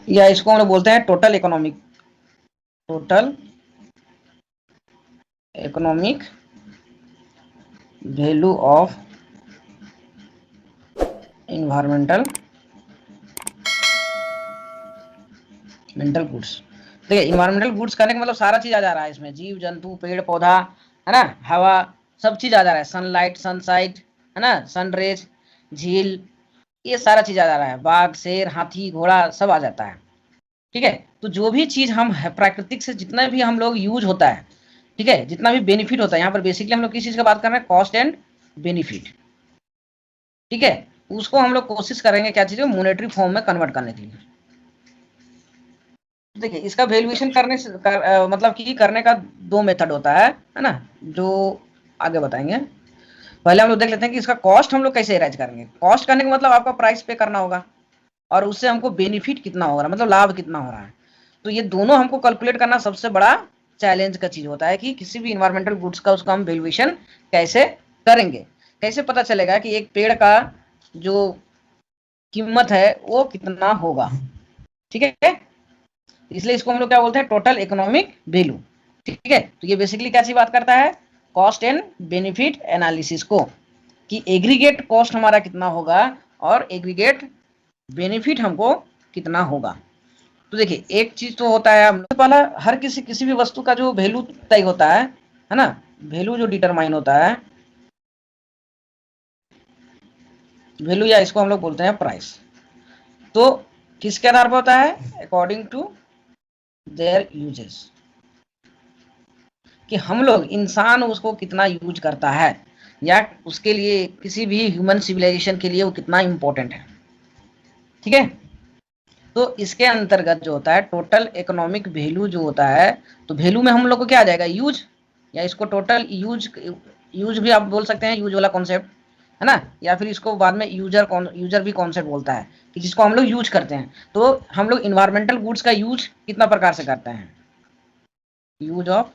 या इसको हम लोग बोलते हैं total economic value of environmental goods. देखिए इन्वायरमेंटल गुड्स करने का मतलब सारा चीज आ जा रहा है इसमें, जीव जंतु पेड़ पौधा है ना, हवा, सब चीज आ जा रहा है, सनलाइट सनसाइट है ना, सनरेज, झील, ये सारा चीज आ जा रहा है, बाघ शेर हाथी घोड़ा सब आ जाता है। ठीक है, तो जो भी चीज हम प्राकृतिक से जितना भी हम लोग यूज होता है, ठीक है, जितना भी बेनिफिट होता है, यहाँ पर बेसिकली हम लोग किस चीज का बात कर रहे हैं, कॉस्ट एंड बेनिफिट। ठीक है, उसको हम लोग कोशिश करेंगे क्या चीज मॉनेटरी फॉर्म में कन्वर्ट करने के लिए। देखिए इसका वैल्यूएशन करने से मतलब कि करने का दो मेथड होता है ना, जो आगे बताएंगे। पहले हम लोग देख लेते हैं कि इसका कॉस्ट हम लोग कैसे अरेंज करेंगे। कॉस्ट करने का मतलब आपका प्राइस पे करना होगा, और उससे हमको बेनिफिट कितना हो रहा है, मतलब लाभ कितना हो रहा है। तो ये दोनों हमको कैलकुलेट करना सबसे बड़ा चैलेंज का चीज होता है कि किसी भी इन्वायरमेंटल गुड्स का उसका हम वैल्यूएशन कैसे करेंगे। कैसे पता चलेगा कि एक पेड़ का जो कीमत है वो कितना होगा। ठीक है, इसलिए इसको हम लोग क्या बोलते हैं, टोटल इकोनॉमिक वैल्यू। ठीक है, तो ये बेसिकली क्या चीज बात करता है, कॉस्ट एंड बेनिफिट एनालिसिस को, कि एग्रीगेट कॉस्ट हमारा कितना होगा और एग्रीगेट बेनिफिट हमको कितना होगा। तो देखिए एक चीज तो होता है, पहला हर किसी भी वस्तु का जो वैल्यू तय होता है ना, वैल्यू जो डिटरमाइन होता है, वैल्यू या इसको हम लोग बोलते हैं प्राइस, तो किसके आधार पर होता है, अकॉर्डिंग टू देयर यूजेस, कि हम लोग इंसान उसको कितना यूज करता है, या उसके लिए किसी भी ह्यूमन सिविलाइजेशन के लिए वो कितना इंपॉर्टेंट है। ठीक है, तो इसके अंतर्गत जो होता है टोटल इकोनॉमिक वैल्यू जो होता है, तो वैल्यू में हम लोग को क्या आ जाएगा, यूज, या इसको टोटल यूज भी आप बोल सकते हैं, यूज वाला कॉन्सेप्ट है ना, या फिर इसको बाद में यूजर भी कॉन्सेप्ट बोलता है, कि जिसको हम लोग यूज करते हैं। तो हम लोग इन्वायरमेंटल गुड्स का यूज कितना प्रकार से करते हैं, यूज ऑफ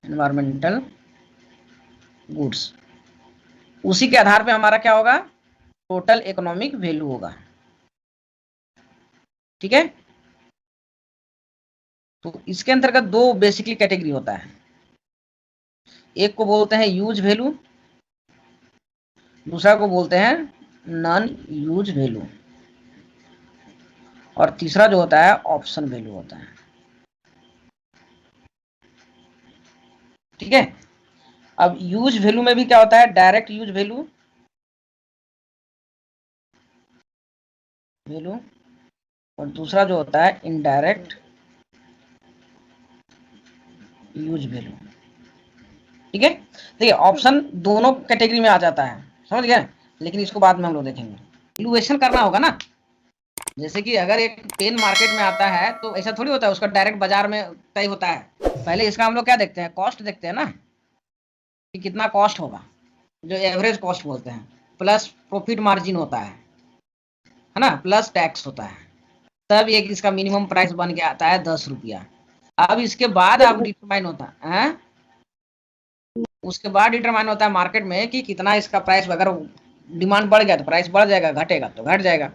इन्वायरमेंटल गुड्स, उसी के आधार पे हमारा क्या होगा, टोटल इकोनॉमिक वैल्यू होगा। ठीक है, तो इसके अंतर्गत दो बेसिकली कैटेगरी होता है, एक को बोलते हैं यूज वैल्यू, दूसरा को बोलते हैं नॉन यूज वैल्यू, और तीसरा जो होता है ऑप्शन वैल्यू होता है। ठीक है, अब यूज वैल्यू में भी क्या होता है, डायरेक्ट यूज वैल्यू और दूसरा जो होता है इनडायरेक्ट यूज वैल्यू। ठीक है, देखिए ऑप्शन दोनों कैटेगरी में आ जाता है, समझ गए, लेकिन इसको बाद में हम लोग देखेंगे। वैल्यूएशन करना होगा ना, जैसे कि अगर एक पेन मार्केट में आता है तो ऐसा थोड़ी होता है उसका डायरेक्ट बाजार में तय होता है, पहले इसका हम लोग क्या देखते हैं, कॉस्ट देखते हैं ना, कि कितना कॉस्ट होगा, जो एवरेज कॉस्ट बोलते हैं, प्लस प्रॉफिट मार्जिन होता है ना, प्लस टैक्स होता है, तब एक इसका मिनिमम प्राइस बन के आता है 10 रुपया। अब इसके बाद अब डिटरमाइन होता है, उसके बाद डिटरमाइन होता है मार्केट में कि कितना इसका प्राइस, अगर डिमांड बढ़ गया तो प्राइस बढ़ जाएगा, घटेगा तो घट जाएगा।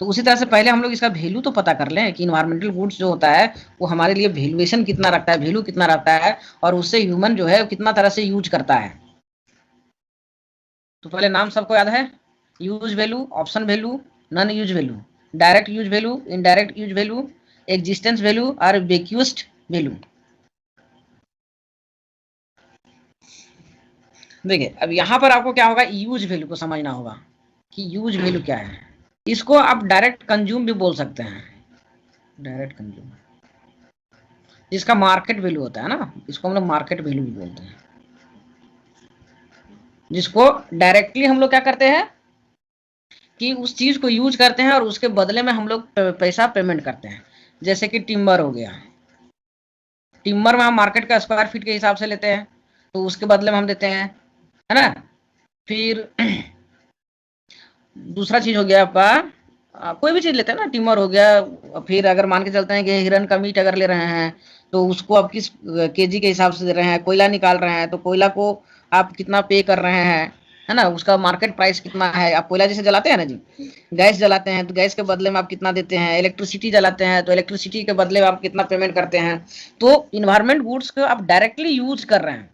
तो उसी तरह से पहले हम लोग इसका वैल्यू तो पता कर लें कि इन्वायरमेंटल गुड्स जो होता है वो हमारे लिए वैल्यूएशन कितना रखता है, वैल्यू कितना रखता है, और उससे ह्यूमन जो है कितना तरह से यूज करता है। तो पहले नाम सबको याद है, use value, option value, non use value, direct use value, indirect use value, existence value और वैक्यूस्ट वैल्यू। देखिए अब यहाँ पर आपको क्या होगा, यूज वैल्यू को समझना होगा कि यूज वैल्यू क्या है। इसको आप डायरेक्ट कंज्यूम भी बोल सकते हैं, डायरेक्ट कंज्यूम, जिसका मार्केट वैल्यू होता है ना, इसको हम लोग मार्केट वैल्यू भी बोलते हैं, जिसको डायरेक्टली हम लोग क्या करते हैं कि उस चीज को यूज करते हैं और उसके बदले में हम लोग पैसा पेमेंट करते हैं। जैसे कि टिम्बर हो गया, टिम्बर में हम मार्केट का स्क्वायर फीट के हिसाब से लेते हैं, तो उसके बदले में हम देते हैं, है ना। फिर दूसरा चीज हो गया आपका, कोई भी चीज लेते हैं ना, टिम्बर हो गया, फिर अगर मान के चलते हैं कि हिरन का मीट अगर ले रहे हैं तो उसको आप किस केजी के हिसाब से दे रहे हैं, कोयला निकाल रहे हैं तो कोयला को आप कितना पे कर रहे हैं, है ना, उसका मार्केट प्राइस कितना है। आप कोयला जैसे जलाते हैं ना जी, गैस जलाते हैं तो गैस के बदले में आप कितना देते हैं, इलेक्ट्रिसिटी जलाते हैं तो इलेक्ट्रिसिटी के बदले में आप कितना पेमेंट करते हैं। तो इन्वायरमेंट गुड्स को आप डायरेक्टली यूज कर रहे हैं,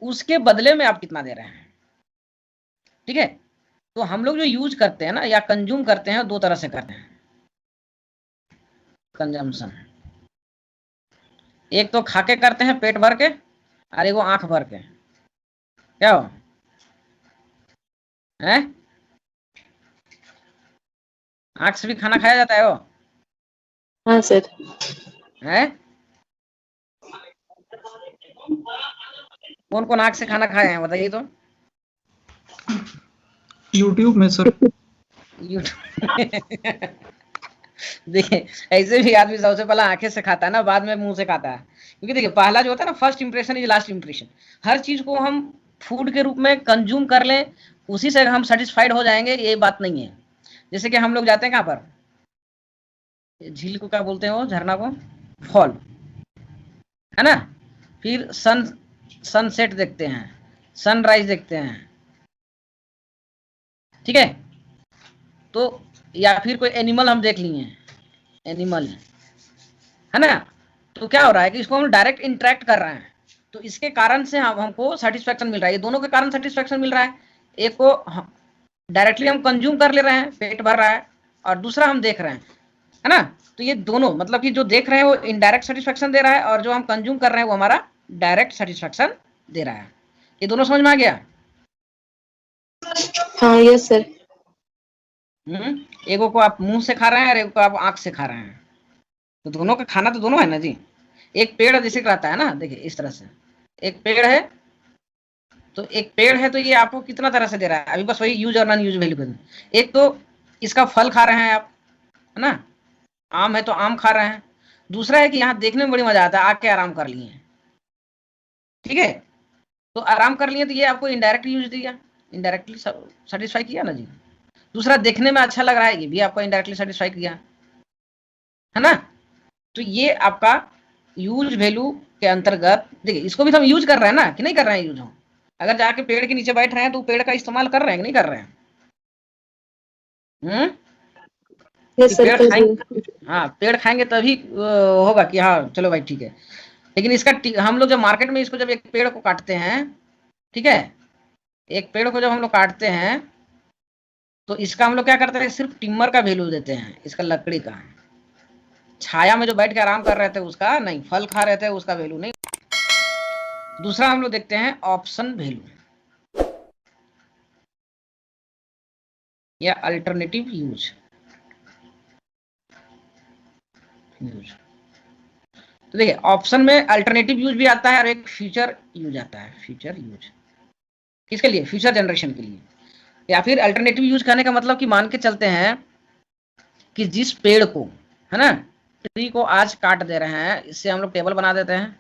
उसके बदले में आप कितना दे रहे हैं। ठीक है, तो हम लोग जो यूज करते हैं ना या कंज्यूम करते हैं, दो तरह से करते हैं कंजम्पशन। एक तो खा के करते हैं पेट भर के, और एक वो आंख भर के। क्या हो है, आंख से भी खाना खाया जाता है वो हाँ सर। है। कौन कौन आंख से खाना खाए हैं बताइए तो। यूट्यूब में सर। यूट्यूब देखिए, ऐसे भी आदमी सबसे पहले आंखें से खाता है ना, बाद में मुंह से खाता है। क्योंकि देखिए पहला जो होता है ना, first impression is last impression. हर चीज को हम फूड के रूप में कंज्यूम कर लें, उसी से हम सेटिस्फाइड हो जाएंगे, ये बात नहीं है। जैसे कि हम लोग जाते हैं कहाँ पर, झील को क्या बोलते हैं, वो झरना को फॉल, है ना, फिर सनसेट देखते हैं, सनराइज देखते हैं। ठीक है, तो या फिर कोई एनिमल हम देख लिए, एनिमल, है ना, तो क्या हो रहा है कि इसको हम डायरेक्ट इंटरेक्ट कर रहे हैं, तो इसके कारण से हमको सेटिस्फेक्शन मिल रहा है। ये दोनों के कारण सेटिस्फेक्शन मिल रहा है। एक को डायरेक्टली हम कंज्यूम कर ले रहे हैं, पेट भर रहा है, और दूसरा हम देख रहे हैं, है ना। तो ये दोनों मतलब कि जो देख रहे हैं वो इनडायरेक्ट सेटिस्फेक्शन दे रहा है, और जो हम कंज्यूम कर रहे हैं वो हमारा डायरेक्ट सेटिस्फेक्शन दे रहा है। ये दोनों समझ में आ गया। हाँ यस सर। एगो को आप मुंह से खा रहे हैं और एगो को आप आंख से खा रहे हैं, तो दोनों का खाना तो दोनों है ना जी। एक पेड़ जैसे रहता है ना, देखिए इस तरह से, एक पेड़ है, तो एक पेड़ है तो ये आपको कितना तरह से दे रहा है, अभी बस वही यूज और नॉन यूज वैल्यू कर। एक तो इसका फल खा रहे हैं आप, है ना, आम है तो आम खा रहे हैं। दूसरा है कि यहाँ देखने में बड़ी मजा आता है, आके आराम कर लिए, ठीक है, तो आराम कर लिए तो ये आपको इनडायरेक्टली यूज दिया, इनडायरेक्टली सेटिस्फाई किया ना जी। दूसरा देखने में अच्छा लग रहा है, ये भी आपको इनडायरेक्टली सेटिस्फाई किया, है ना। तो ये आपका यूज वैल्यू के अंतर्गत, देखिए इसको भी तो हम यूज कर रहे हैं ना, कि नहीं कर रहे हैं यूज हम। अगर जाके पेड़ के नीचे बैठ रहे हैं तो पेड़ का इस्तेमाल कर रहे हैं कि नहीं कर रहे हैं। यस सर पेड़ कर खाएंगे, दिए। हाँ पेड़ खाएंगे तभी होगा कि हाँ चलो भाई ठीक है। लेकिन इसका हम लोग जब मार्केट में इसको जब एक पेड़ को काटते हैं, ठीक है, एक पेड़ को जब हम लोग काटते हैं तो इसका हम लोग क्या करते हैं, सिर्फ टिम्बर का वैल्यू देते हैं, इसका लकड़ी का, छाया में जो बैठ के आराम कर रहे थे उसका नहीं, फल खा रहे थे उसका वैल्यू नहीं। दूसरा हम लोग देखते हैं ऑप्शन वैल्यू या अल्टरनेटिव यूज। तो देखिए ऑप्शन में अल्टरनेटिव यूज भी आता है और एक फ्यूचर यूज आता है। फ्यूचर यूज किसके लिए, फ्यूचर जनरेशन के लिए। या फिर अल्टरनेटिव यूज करने का मतलब कि मान के चलते हैं कि जिस पेड़ को, है ना, ट्री को आज काट दे रहे हैं, इससे हम लोग टेबल बना देते हैं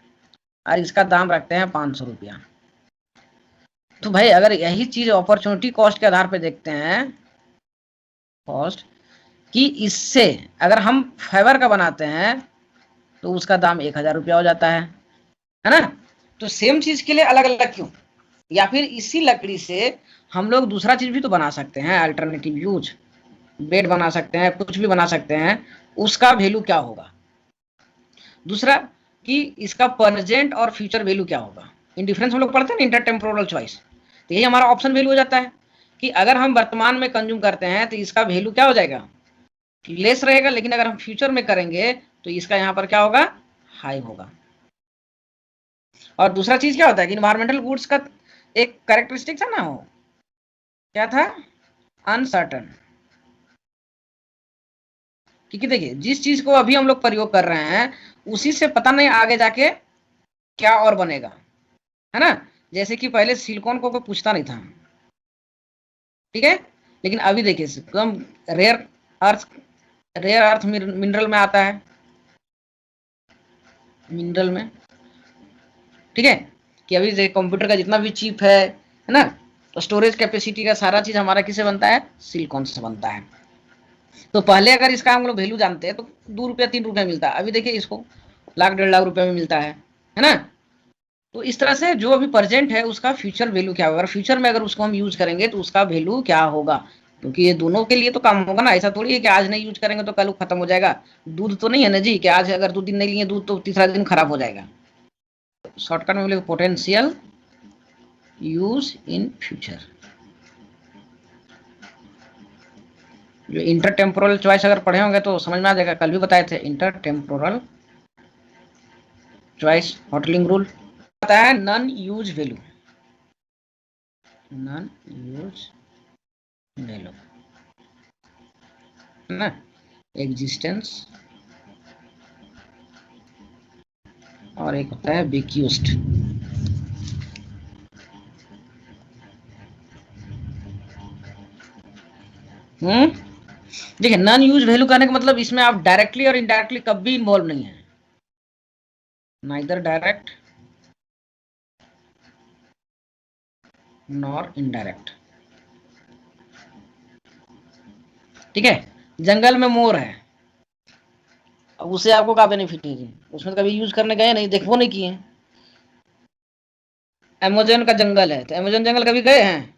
और इसका दाम रखते हैं 500 रुपया। तो भाई अगर यही चीज अपॉर्चुनिटी कॉस्ट के आधार पे देखते हैं, कॉस्ट कि इससे अगर हम फाइबर का बनाते हैं तो उसका दाम 1000 रुपया हो जाता है ना। तो सेम चीज के लिए अलग अलग क्यों। या फिर इसी लकड़ी से हम लोग दूसरा चीज भी तो बना सकते हैं, अल्टरनेटिव यूज, बेड बना सकते हैं, कुछ भी बना सकते हैं, उसका वैल्यू क्या होगा। दूसरा कि इसका प्रेजेंट और फ्यूचर वैल्यू क्या होगा। इन डिफरेंस हम लोग पढ़ते हैं ना, इंटरटेम्पोरल चॉइस। तो यही हमारा ऑप्शन वैल्यू हो जाता है कि अगर हम वर्तमान में कंज्यूम करते हैं तो इसका वैल्यू क्या हो जाएगा, लेस रहेगा, लेकिन अगर हम फ्यूचर में करेंगे तो इसका यहाँ पर क्या होगा, हाई होगा। और दूसरा चीज क्या होता है कि इन्वायरमेंटल गुड्स का एक कैरेक्टरिस्टिक था ना, वो क्या था, अनसर्टन। क्योंकि देखिए जिस चीज को अभी हम लोग प्रयोग कर रहे हैं उसी से पता नहीं आगे जाके क्या और बनेगा, है ना। जैसे कि पहले सिलिकॉन को कोई पूछता नहीं था, ठीक है, लेकिन अभी देखिए एकदम रेयर अर्थ मिनरल में आता है, मिनरल में, ठीक है, कि अभी कंप्यूटर का जितना भी चिप है ना, तो स्टोरेज कैपेसिटी का सारा चीज हमारा किससे बनता है, सिलिकॉन से बनता है। तो पहले अगर इसका हम लोग वैल्यू जानते हैं तो 2 रुपया 3 रुपया मिलता है, अभी देखिए इसको लाख 1.5 लाख रुपए में मिलता है ना। तो इस तरह से जो अभी प्रेजेंट है उसका फ्यूचर वैल्यू क्या होगा, फ्यूचर में अगर उसको हम यूज करेंगे तो उसका वैल्यू क्या होगा, क्योंकि ये दोनों के लिए तो काम होगा ना। ऐसा थोड़ी है कि आज नहीं यूज करेंगे तो कल खत्म हो जाएगा। दूध तो नहीं है ना जी कि आज अगर 2 दिन नहीं लिए दूध तो तीसरा दिन खराब हो जाएगा। शॉर्टकट में बोले पोटेंशियल यूज इन फ्यूचर। जो इंटर टेम्पोरल चॉइस अगर पढ़े होंगे तो समझ में आ जाएगा, कल भी बताए थे inter temporal choice hotelling rule. आता है non use value, non use value है ना, एग्जिस्टेंस, और एक होता है बिक्यूस्ट। देखिए नॉन यूज वैल्यू करने का मतलब इसमें आप डायरेक्टली और इनडायरेक्टली कभी इन्वॉल्व नहीं है, नाइदर डायरेक्ट नॉर इनडायरेक्ट। ठीक है, जंगल में मोर है, अब उससे आपको क्या बेनिफिट है जी, उसमें कभी यूज करने गए नहीं, देखो नहीं किए। अमेजोन का जंगल है तो अमेजोन जंगल कभी गए हैं?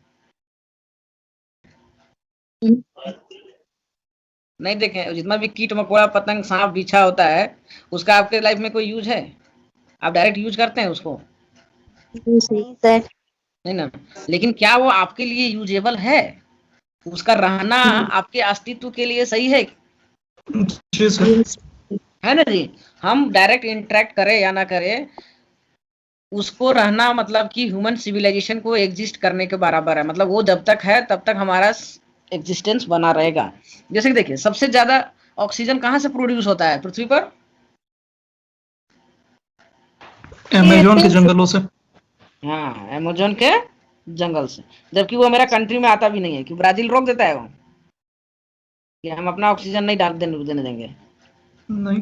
नहीं देखे। जितना भी कीट मकोड़ा पतंग सांप बिच्छा होता है उसका आपके लाइफ में कोई यूज है? आप डायरेक्ट यूज करते हैं उसको? नहीं सर। नहीं ना। लेकिन क्या वो आपके लिए यूजेबल है? उसका रहना आपके अस्तित्व के लिए सही है? जी सर। है ना जी। हम डायरेक्ट इंटरेक्ट करें या ना करें, उसको रहना मतलब कि ह्यूमन सिविलाइजेशन को एग्जिस्ट करने के बराबर है। मतलब वो जब तक है तब तक हमारा एग्जिस्टेंस बना रहेगा। जैसे कि देखिए सबसे ज्यादा ऑक्सीजन कहाँ से प्रोड्यूस होता है पृथ्वी पर? अमेजोन के जंगलों से। हाँ, अमेजोन के जंगल से। जबकि वो मेरा कंट्री में आता भी नहीं है, कि ब्राजील रोक देता है वो कि हम अपना ऑक्सीजन नहीं देने देंगे। नहीं,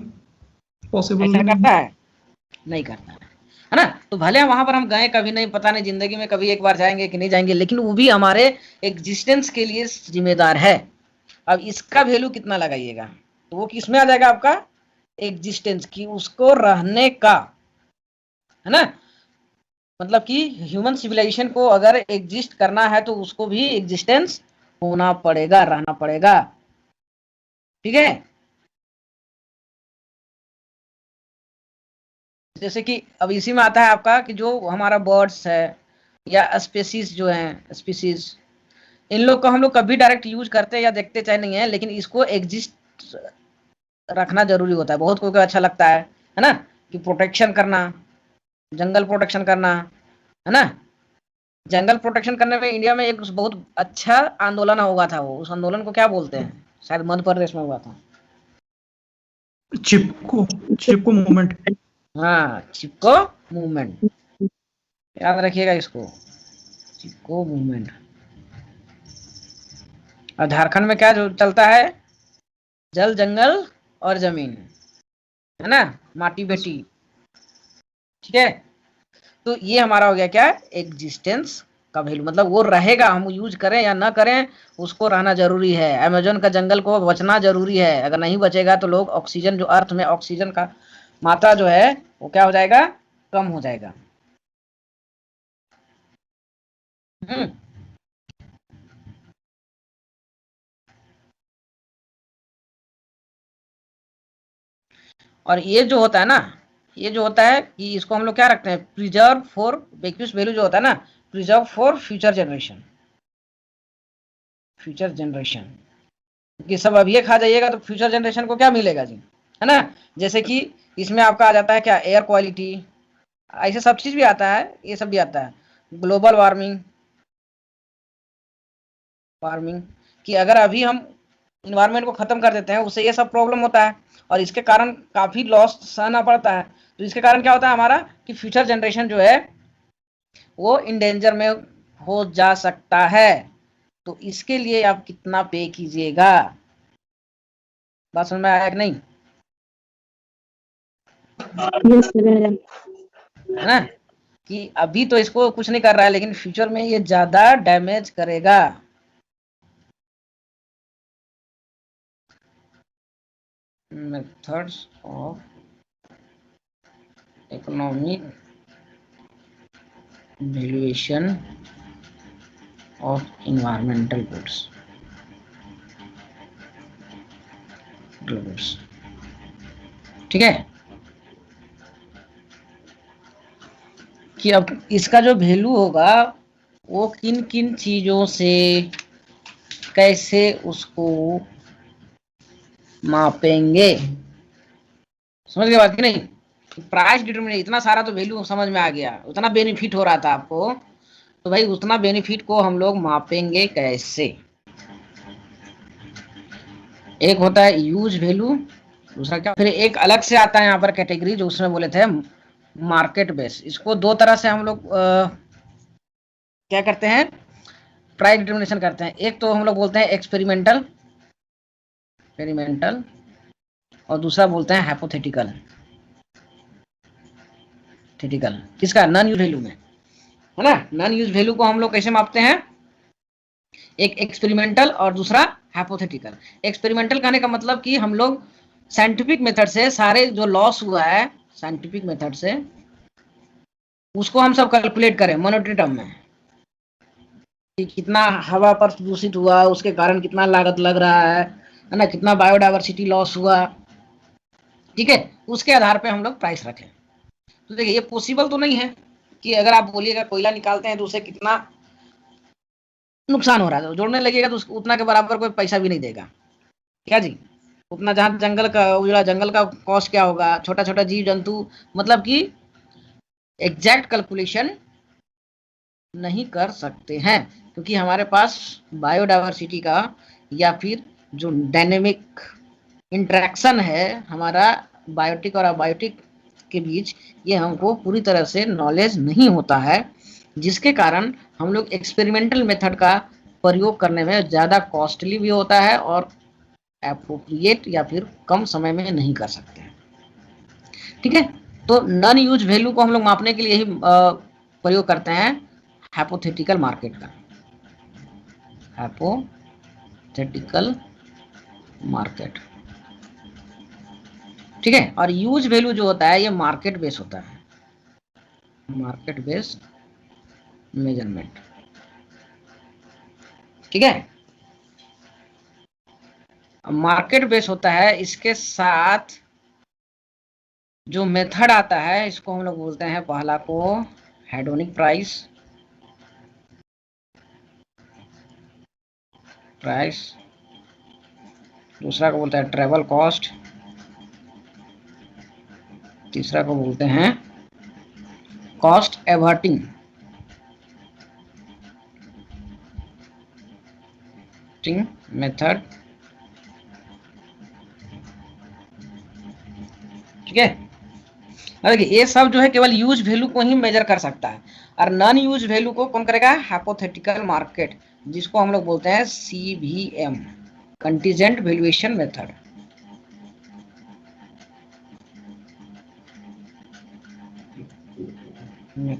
पॉसिबल ऐसा भी नहीं करता है। है? नहीं करता है ना। तो भले वहां पर हम गए कभी नहीं, पता नहीं जिंदगी में कभी एक बार जाएंगे कि नहीं जाएंगे, लेकिन वो भी हमारे एग्जिस्टेंस के लिए जिम्मेदार है। अब इसका वैल्यू कितना लगाइएगा, तो वो किस में आ जाएगा आपका? एग्जिस्टेंस की, उसको रहने का, है ना। मतलब कि ह्यूमन सिविलाइजेशन को अगर एग्जिस्ट करना है तो उसको भी एग्जिस्टेंस होना पड़ेगा, रहना पड़ेगा। ठीक है। जैसे कि अब इसी में आता है आपका कि जो हमारा बर्ड्स है या स्पेसीज जो हैं, स्पीसीज, इन लोग को हम लोग कभी डायरेक्ट यूज करते हैं या देखते चाहे नहीं है, लेकिन इसको एग्जिस्ट रखना जरूरी होता है। बहुत को अच्छा लगता है ना, कि प्रोटेक्शन करना, जंगल प्रोटेक्शन करना, है ना। जंगल प्रोटेक्शन करने में इंडिया में एक बहुत अच्छा आंदोलन हुआ था। वो उस आंदोलन को क्या बोलते हैं? शायद मध्य प्रदेश में हुआ था। चिपको, चिपको मूवमेंट। हाँ, चिपको मूवमेंट, याद रखिएगा इसको, चिपको मूवमेंट। और झारखंड में क्या जो चलता है? जल जंगल और जमीन, है ना, माटी बेटी। ठीक है। तो ये हमारा हो गया क्या? एग्जिस्टेंस का वैल्यू। मतलब वो रहेगा, हम यूज करें या ना करें, उसको रहना जरूरी है। अमेजोन का जंगल को बचना जरूरी है। अगर नहीं बचेगा तो लोग ऑक्सीजन, जो अर्थ में ऑक्सीजन का मात्रा जो है वो क्या हो जाएगा? कम हो जाएगा। हम्म। और ये जो होता है ना, ये जो होता है कि इसको हम लोग क्या रखते हैं? प्रिजर्व फॉर बेक्यूस वैल्यू जो होता है ना, preserve for future generation, future generation. कि सब अब ये खा जाइएगा तो फ्यूचर जनरेशन को क्या मिलेगा जी, है ना। जैसे कि इसमें आपका आ जाता है क्या? एयर क्वालिटी, ऐसे सब चीज भी आता है, ये सब भी आता है। ग्लोबल वार्मिंग, वार्मिंग कि अगर अभी हम इन्वायरमेंट को खत्म कर देते हैं उससे ये सब प्रॉब्लम होता है, और इसके कारण काफी लॉस सहना पड़ता है। तो इसके कारण क्या होता है हमारा, कि फ्यूचर जनरेशन जो है वो इन डेंजर में हो जा सकता है। तो इसके लिए आप कितना पे कीजिएगा? बात समझ में आया कि नहीं? Yes sir madam. है ना, कि अभी तो इसको कुछ नहीं कर रहा है लेकिन फ्यूचर में ये ज्यादा डैमेज करेगा। Methods of economic valuation of environmental goods, ठीक है। कि अब इसका जो वैल्यू होगा वो किन किन चीजों से कैसे उसको मापेंगे, समझ गए बात की नहीं। प्राइस डिटरमिनेशन, इतना सारा तो वैल्यू समझ में आ गया, उतना बेनिफिट हो रहा था आपको, तो भाई उतना बेनिफिट को हम लोग मापेंगे कैसे। एक होता है यूज वैल्यू, दूसरा क्या, फिर एक अलग से आता है यहाँ पर कैटेगरी जो उसमें बोले थे मार्केट बेस। इसको दो तरह से हम लोग क्या करते हैं, प्राइस डिटरमिनेशन करते हैं। एक तो हम लोग बोलते हैं एक्सपेरिमेंटल और दूसरा बोलते हैं हाइपोथेटिकल। किसका, नॉन यूज वैल्यू में, है ना। नॉन यूज वैल्यू को हम लोग कैसे मापते हैं, एक एक्सपेरिमेंटल और दूसरा हाइपोथेटिकल। एक्सपेरिमेंटल कहने का मतलब कि हम लोग साइंटिफिक मेथड से सारे जो लॉस हुआ है साइंटिफिक मेथड से उसको हम सब कैलकुलेट करें मॉनेटरी टर्म में, कि कितना हवा पर दूषित हुआ, उसके कारण कितना लागत लग रहा है ना, कितना बायोडाइवर्सिटी लॉस हुआ, ठीक है। उसके आधार पे हम लोग प्राइस रखें। तो देखिए ये पॉसिबल तो नहीं है कि अगर आप बोलिएगा कोयला निकालते हैं तो उसे कितना नुकसान हो रहा है, तो जोड़ने लगेगा तो उतना के बराबर कोई पैसा भी नहीं देगा, क्या जी। उतना जहाँ जंगल का उजड़ा, जंगल का कॉस्ट क्या होगा, छोटा छोटा जीव जंतु, मतलब कि एग्जैक्ट कैलकुलेशन नहीं कर सकते हैं, क्योंकि हमारे पास बायोडाइवर्सिटी का या फिर जो डायनेमिक इंटरेक्शन है हमारा बायोटिक और अबायोटिक के बीच, ये हमको पूरी तरह से नॉलेज नहीं होता है, जिसके कारण हम लोग एक्सपेरिमेंटल मेथड का प्रयोग करने में ज़्यादा कॉस्टली भी होता है और एप्रोप्रिएट या फिर कम समय में नहीं कर सकते हैं, ठीक है। तो नॉन यूज वैल्यू को हम लोग मापने के लिए ही प्रयोग करते हैं हाइपोथेटिकल मार्केट का, हाइपोथेटिकल मार्केट, ठीक है। और यूज वैल्यू जो होता है ये मार्केट बेस होता है, मार्केट बेस्ड मेजरमेंट, ठीक है। मार्केट बेस होता है, इसके साथ जो मेथड आता है इसको हम लोग बोलते हैं, पहला को हेडोनिक प्राइस, दूसरा को बोलते हैं ट्रेवल कॉस्ट, तीसरा को बोलते हैं कॉस्ट एवर्टिंग मेथड, ठीक है। देखिए ये सब जो है केवल यूज वैल्यू को ही मेजर कर सकता है, और नॉन यूज वैल्यू को कौन करेगा, हाइपोथेटिकल मार्केट, जिसको हम लोग बोलते हैं CVM, कंटीजेंट वैल्यूएशन मेथड, है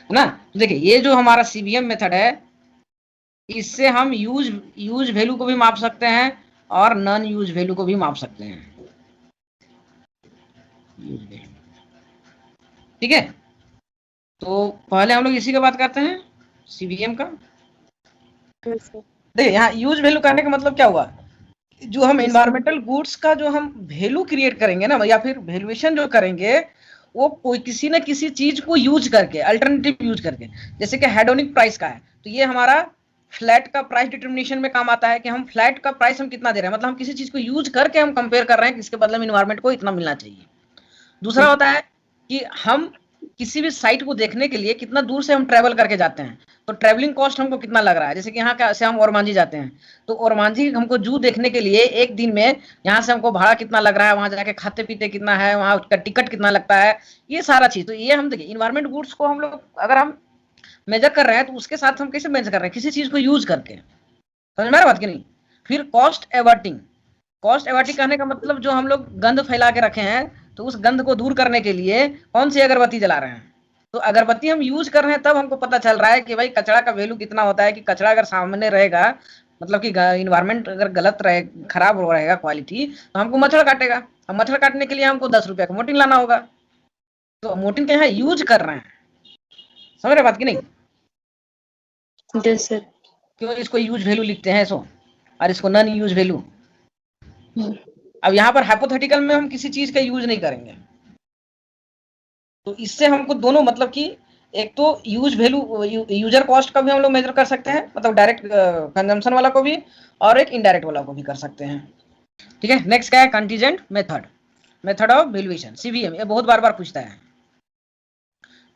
ना। तो देखिए ये जो हमारा CVM मेथड है, इससे हम यूज वैल्यू को भी माप सकते हैं और नॉन यूज वैल्यू को भी माप सकते हैं, ठीक है। तो पहले हम लोग इसी का बात करते हैं, CVM का। देखिए यहाँ यूज वैल्यू करने का मतलब क्या हुआ, जो हम एनवायरमेंटल गुड्स का जो हम वैल्यू क्रिएट करेंगे ना, या फिर वैल्यूएशन जो करेंगे, वो कोई किसी न किसी चीज को यूज करके, अल्टरनेटिव यूज करके, जैसे कि हेडोनिक प्राइस का है, तो ये हमारा फ्लैट का प्राइस डिटरमिनेशन में काम आता है, कि हम फ्लैट का प्राइस हम कितना दे रहे हैं, मतलब हम किसी चीज को यूज करके हम कंपेयर कर रहे हैं कि इसके बदले में इन्वायरमेंट को इतना मिलना चाहिए। दूसरा होता है कि हम किसी भी साइट को देखने के लिए कितना दूर से हम ट्रेवल करके जाते हैं, तो ट्रेवलिंग कॉस्ट हमको कितना लग रहा है। जैसे कि यहाँ से हम ओरमांझी जाते हैं, तो ओरमांझी हमको जू देखने के लिए एक दिन में यहाँ से हमको भाड़ा कितना लग रहा है, वहां जाके खाते पीते कितना है, वहां का टिकट कितना लगता है, ये सारा चीज। तो ये हम देखिए इन्वायरमेंट गुड्स को हम लोग अगर हम मेजर कर रहे हैं तो उसके साथ हम कैसे मेजर कर रहे हैं, किसी चीज को यूज करके, समझ में आ रहा बात की नहीं। फिर कॉस्ट एवर्टिंग कहने का मतलब जो हम लोग गंद फैला के रखे हैं, तो उस गंद को दूर करने के लिए कौन सी अगरबत्ती जला रहे हैं, तो अगरबत्ती हम यूज कर रहे हैं, तब हमको पता चल रहा है कि भाई कचरा का वैल्यू कितना होता है, कि कचरा अगर सामने रहेगा, मतलब कि इन्वायरमेंट अगर गलत रहे, खराब हो रहेगा क्वालिटी, तो हमको मच्छर काटेगा, अब मच्छर काटने के लिए हमको 10 रुपया का मोर्टिन लाना होगा, तो मोर्टिन के यहाँ यूज कर रहे हैं, समझ रहे बात की नहीं? Yes sir. क्यों इसको यूज वैल्यू लिखते हैं सो, और इसको नॉन यूज वैल्यू। अब यहाँ पर हाइपोथेटिकल में हम किसी चीज का यूज नहीं करेंगे, तो इससे हमको दोनों मतलब कि एक तो यूज वैल्यू यूजर कॉस्ट का भी हम लोग मेजर कर सकते हैं, मतलब डायरेक्ट कंजम्पशन वाला को भी, और एक इनडायरेक्ट वाला को भी कर सकते हैं। ठीक है, नेक्स्ट क्या है? Contingent method, method of valuation, CVM. ये बहुत बार पूछता है।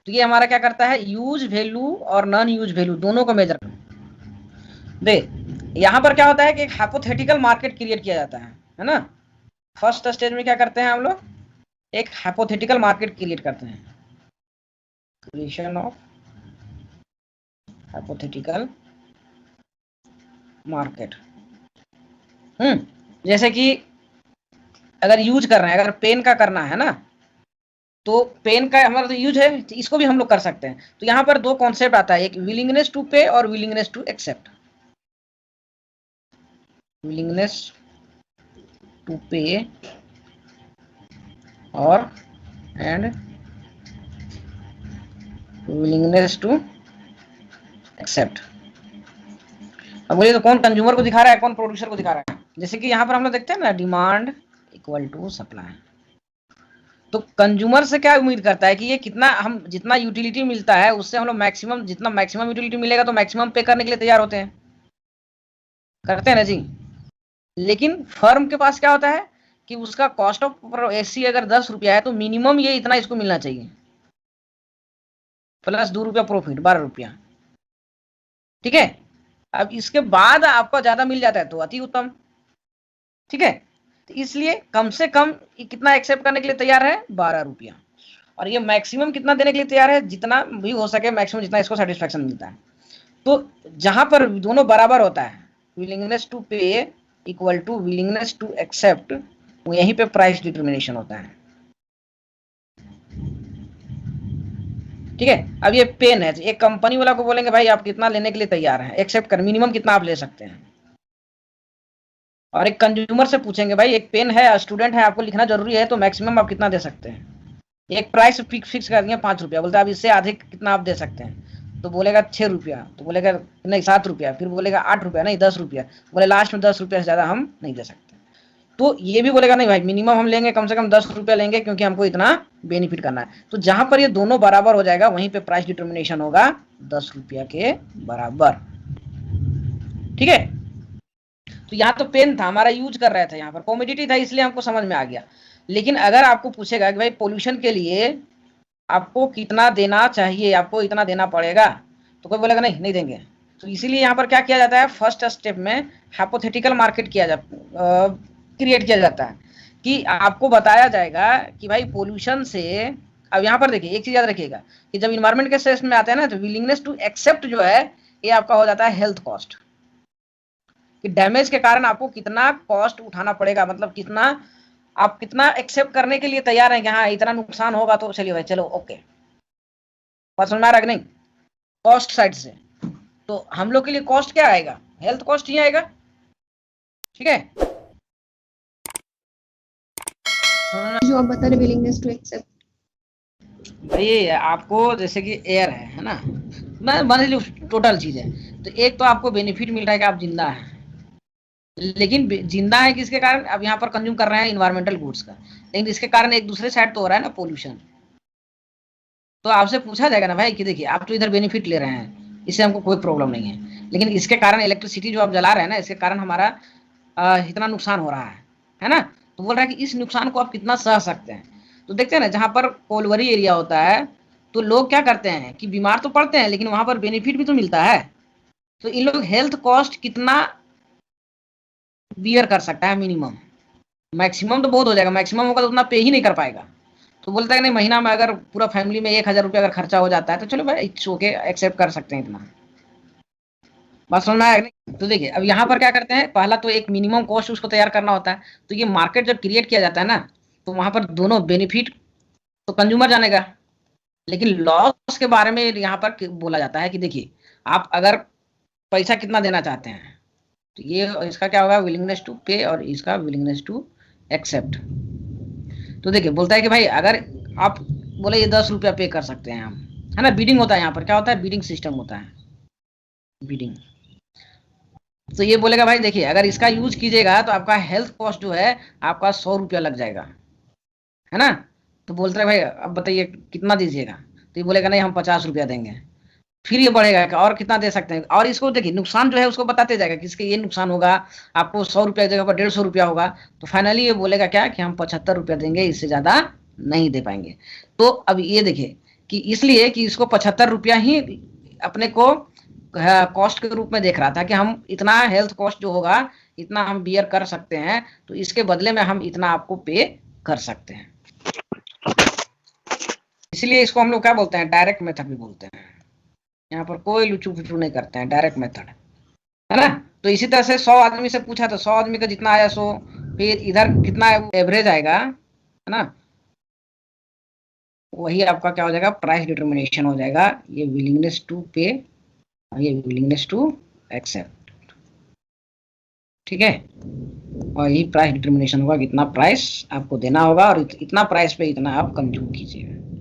तो ये हमारा क्या करता है? यूज वैल्यू और नॉन यूज वैल्यू दोनों को मेजर दे। यहाँ पर क्या होता है कि एक हाइपोथेटिकल मार्केट क्रिएट किया जाता है ना। फर्स्ट स्टेज में क्या करते हैं हम लोग? एक हाइपोथेटिकल मार्केट क्रिएट करते हैं, क्रिएशन ऑफ हाइपोथेटिकल मार्केट। जैसे कि अगर यूज कर रहे हैं, अगर पेन का करना है ना, तो पेन का हमारा तो यूज है, तो इसको भी हम लोग कर सकते हैं। तो यहाँ पर दो कॉन्सेप्ट आता है, एक विलिंगनेस टू पे और willingness to accept. Willingness to pay और एंड विलिंगनेस टू एक्सेप्ट। अब बोलिए तो कौन कंज्यूमर को दिखा रहा है, कौन प्रोड्यूसर को दिखा रहा है? जैसे कि यहाँ पर हम लोग देखते हैं ना, डिमांड इक्वल टू सप्लाई। तो कंज्यूमर से क्या उम्मीद करता है कि ये कितना, हम जितना यूटिलिटी मिलता है उससे हम लोग मैक्सिमम, जितना मैक्सिमम यूटिलिटी मिलेगा तो मैक्सिमम पे करने के लिए तैयार होते हैं, करते हैं ना जी। लेकिन फर्म के पास क्या होता है कि उसका कॉस्ट ऑफ एसी अगर 10 रुपया है तो मिनिमम ये इतना इसको मिलना चाहिए, प्लस 2 रुपया प्रॉफिट, 12 रुपया। ठीक है, अब इसके बाद आपको ज्यादा मिल जाता है तो अति उत्तम। ठीक है, तो इसलिए कम से कम कितना एक्सेप्ट करने के लिए तैयार है? 12 रुपया। और ये मैक्सिमम कितना देने के लिए तैयार है? जितना भी हो सके मैक्सिमम, जितना इसको सेटिस्फेक्शन मिलता है। तो जहां पर दोनों बराबर होता है, willingness to pay equal to willingness to accept, यहीं पे प्राइस डिटर्मिनेशन होता है। ठीक है, अब ये पेन है, एक कंपनी वाला को बोलेंगे भाई आप कितना लेने के लिए तैयार हैं, एक्सेप्ट कर, मिनिमम कितना आप ले सकते हैं। और एक कंज्यूमर से पूछेंगे भाई एक पेन है, स्टूडेंट है, आपको लिखना जरूरी है, तो मैक्सिमम आप कितना दे सकते हैं। एक प्राइस फिक्स कर दिया 5 रुपया, बोलते हैं अब इससे अधिक कितना आप दे सकते हैं, तो बोलेगा 6 रुपया, तो बोलेगा नहीं 7 रुपया, फिर बोलेगा 8 रुपया, नहीं 10 रुपया, बोले लास्ट में 10 रुपया से ज्यादा हम नहीं दे सकते। तो ये भी बोलेगा नहीं भाई मिनिमम हम लेंगे कम से कम 10 रुपया लेंगे, क्योंकि हमको इतना बेनिफिट करना है। तो जहां पर ये दोनों बराबर हो जाएगा वहीं पे प्राइस डिटर्मिनेशन होगा 10 रुपया के बराबर। ठीक है, तो यहाँ तो पेन था हमारा, यूज कर रहे थे, यहाँ पर कॉमोडिटी था, इसलिए हमको समझ में आ गया। लेकिन अगर आपको पूछेगा कि भाई पोल्यूशन के लिए आपको कितना देना चाहिए, आपको इतना देना पड़ेगा, तो कोई बोलेगा नहीं देंगे। तो इसीलिए यहाँ पर क्या किया जाता है? फर्स्ट स्टेप में हाइपोथेटिकल मार्केट क्रिएट किया जाता है कि आपको बताया जाएगा कि भाई पोल्यूशन से, अब यहाँ पर देखिए एक चीज याद रखिएगा कि जब इन्वायरमेंट के सेस में आते हैं ना, तो विलिंगनेस टू एक्सेप्ट जो है ये आपका हो जाता है हेल्थ कॉस्ट, कि डैमेज के कारण आपको कितना कॉस्ट उठाना पड़ेगा, मतलब कितना आप कितना एक्सेप्ट करने के लिए तैयार हैं कि हाँ इतना नुकसान होगा तो चलिए भाई चलो ओके। बात समझ में आ रहा है कि नहीं? कॉस्ट साइड से तो हम लोग के लिए कॉस्ट क्या आएगा? हेल्थ कॉस्ट ही आएगा। ठीक है, जो आप बता रहे विलिंगनेस टू एक्सेप्ट, भाई आपको जैसे कि एयर है ना, मैं मान लीजिए टोटल चीज है, तो एक तो आपको बेनिफिट मिल रहा है कि आप जिंदा हैं, लेकिन जिंदा है किसके कारण? अब यहाँ पर कंज्यूम कर रहे हैं इन्वायरमेंटल गुड्स का, लेकिन इसके कारण एक दूसरे साइड तो हो रहा है ना पोल्यूशन। तो आपसे पूछा जाएगा ना भाई कि देखिए आप तो इधर बेनिफिट ले रहे हैं, इससे हमको कोई प्रॉब्लम नहीं है, लेकिन इसके कारण इलेक्ट्रिसिटी जो आप जला रहे हैं ना, इसके कारण हमारा इतना नुकसान हो रहा है ना। तो बोल रहा है कि इस नुकसान को आप कितना सह सकते हैं। तो देखते हैं ना, जहाँ पर कोलवरी एरिया होता है तो लोग क्या करते हैं कि बीमार तो पड़ते हैं, लेकिन वहां पर बेनिफिट भी तो मिलता है। तो इन लोग हेल्थ कॉस्ट कितना बियर कर सकता है? मिनिमम, मैक्सिमम तो बहुत हो जाएगा, मैक्सिमम होगा तो उतना पे ही नहीं कर पाएगा। तो बोलता है नहीं, महीना में अगर पूरा फैमिली में 1000 रुपया अगर खर्चा हो जाता है तो चलो भाई इट्स ओके, एक्सेप्ट कर सकते हैं इतना। बात समझ में आया नहीं? तो देखिए अब यहाँ पर क्या करते हैं, पहला तो एक मिनिमम कॉस्ट उसको तैयार करना होता है। तो ये मार्केट जब क्रिएट किया जाता है ना, तो वहां पर दोनों बेनिफिट तो कंज्यूमर जानेगा, लेकिन लॉस के बारे में यहाँ पर बोला जाता है कि देखिए आप अगर पैसा कितना देना चाहते हैं, तो ये इसका क्या होगा? विलिंगनेस टू पे, और इसका विलिंगनेस टू एक्सेप्ट। तो देखिए बोलता है कि भाई अगर आप बोले ये 10 रुपया पे कर सकते हैं हम, है ना, बीडिंग होता है यहाँ पर, क्या होता है, बीडिंग सिस्टम होता है, बीडिंग। तो ये बोलेगा भाई देखिए अगर इसका यूज कीजिएगा तो आपका हेल्थ कॉस्ट जो है आपका 100 रुपया लग जाएगा, है ना। तो बोलते हैं भाई अब बताइए कितना दीजिएगा, तो ये बोलेगा नहीं हम 50 रुपया देंगे। फिर ये बढ़ेगा कि और कितना दे सकते हैं, और इसको देखिए नुकसान जो है उसको बताते जाएगा कि इसके ये नुकसान होगा, आपको 100 रुपया की जगह पर 150 रुपया होगा। तो फाइनली ये बोलेगा क्या कि हम 75 रुपया देंगे, इससे ज्यादा नहीं दे पाएंगे। तो अब ये देखिए कि इसलिए कि इसको 75 रुपया ही अपने को कॉस्ट के रूप में देख रहा था कि हम इतना हेल्थ कॉस्ट जो होगा इतना हम बियर कर सकते हैं, तो इसके बदले में हम इतना आपको पे कर सकते हैं। इसलिए इसको हम लोग क्या बोलते हैं, डायरेक्ट मेथड भी बोलते हैं। यहाँ पर कोई लुचू फुचू नहीं करते हैं, डायरेक्ट मेथड, है ना। तो इसी तरह से 100 आदमी से पूछा तो 100 आदमी का जितना आया 100, फिर इधर कितना एवरेज आएगा, है ना, वही आपका क्या हो जाएगा, प्राइस डिटर्मिनेशन हो जाएगा। ये विलिंगनेस टू पे और ये विलिंगनेस टू एक्सेप्ट, ठीक है। और यही प्राइस डिटर्मिनेशन होगा, कितना प्राइस आपको देना होगा और इतना प्राइस पे इतना आप कंज्यूम कीजिएगा।